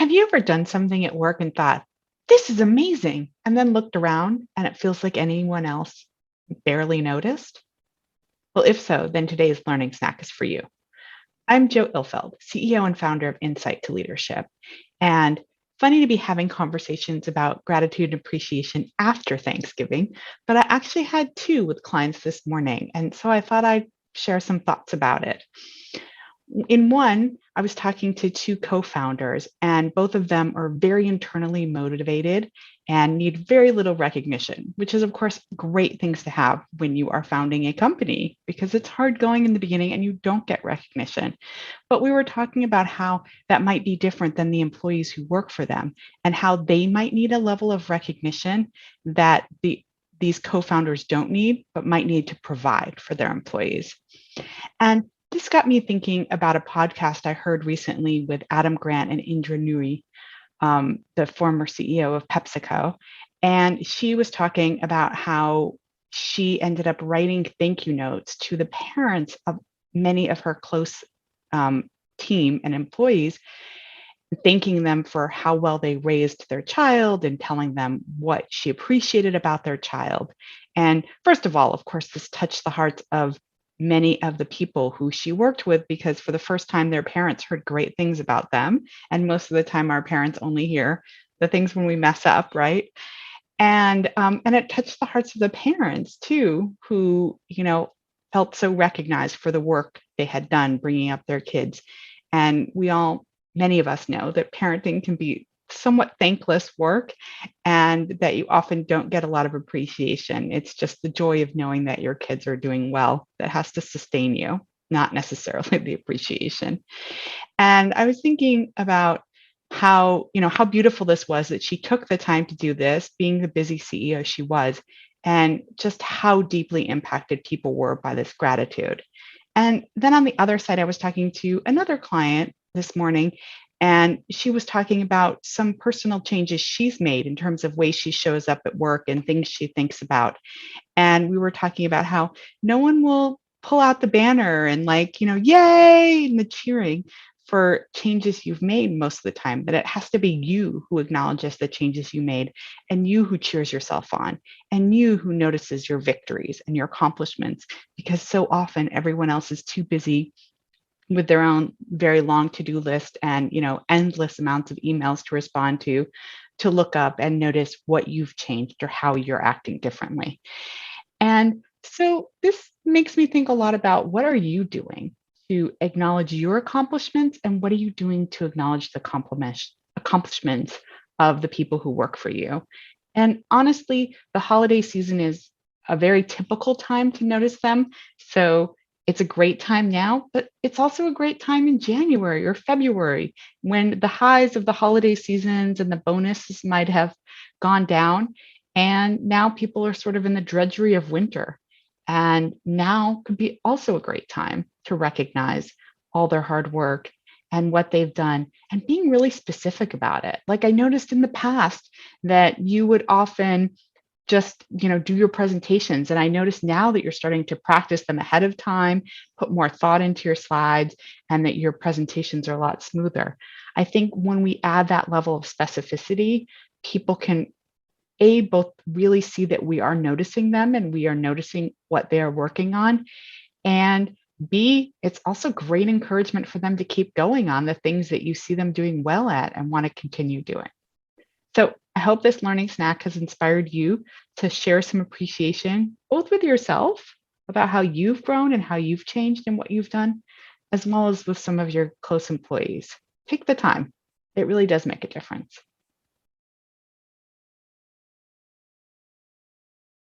Have you ever done something at work and thought, this is amazing, and then looked around and it feels like anyone else barely noticed? Well, if so, then today's learning snack is for you. I'm Joe Ilfeld, CEO and founder of Insight to Leadership. And funny to be having conversations about gratitude and appreciation after Thanksgiving, but I actually had two with clients this morning. And so I thought I'd share some thoughts about it. In one, I was talking to two co founders, and both of them are very internally motivated and need very little recognition, which is, of course, great things to have when you are founding a company because it's hard going in the beginning and you don't get recognition. But we were talking about how that might be different than the employees who work for them and how they might need a level of recognition that these co-founders don't need, but might need to provide for their employees. And this got me thinking about a podcast I heard recently with Adam Grant and Indra Nooyi, the former CEO of PepsiCo. And she was talking about how she ended up writing thank you notes to the parents of many of her close team and employees, thanking them for how well they raised their child and telling them what she appreciated about their child. And first of all, of course, this touched the hearts of many of the people who she worked with because for the first time their parents heard great things about them, and most of the time our parents only hear the things when we mess up, right? And it touched the hearts of the parents too, who felt so recognized for the work they had done bringing up their kids. And many of us know that parenting can be somewhat thankless work and that you often don't get a lot of appreciation. It's just the joy of knowing that your kids are doing well that has to sustain you, not necessarily the appreciation. And I was thinking about how beautiful this was that she took the time to do this, being the busy CEO she was, and just how deeply impacted people were by this gratitude. And then on the other side, I was talking to another client this morning, and she was talking about some personal changes she's made in terms of ways she shows up at work and things she thinks about. And we were talking about how no one will pull out the banner and yay, and the cheering for changes you've made most of the time, that it has to be you who acknowledges the changes you made and you who cheers yourself on and you who notices your victories and your accomplishments, because so often everyone else is too busy with their own very long to-do list and endless amounts of emails to respond to look up and notice what you've changed or how you're acting differently. And so this makes me think a lot about, what are you doing to acknowledge your accomplishments, and what are you doing to acknowledge the accomplishments of the people who work for you? And honestly, the holiday season is a very typical time to notice them. So it's a great time now, but it's also a great time in January or February when the highs of the holiday seasons and the bonuses might have gone down. And now people are sort of in the drudgery of winter. And now could be also a great time to recognize all their hard work and what they've done and being really specific about it. Like I noticed in the past that you would often just do your presentations, and I notice now that you're starting to practice them ahead of time, put more thought into your slides, and that your presentations are a lot smoother. I think when we add that level of specificity, people can both really see that we are noticing them and we are noticing what they are working on, and B, it's also great encouragement for them to keep going on the things that you see them doing well at and want to continue doing. So I hope this learning snack has inspired you to share some appreciation, both with yourself about how you've grown and how you've changed and what you've done, as well as with some of your close employees. Take the time. It really does make a difference.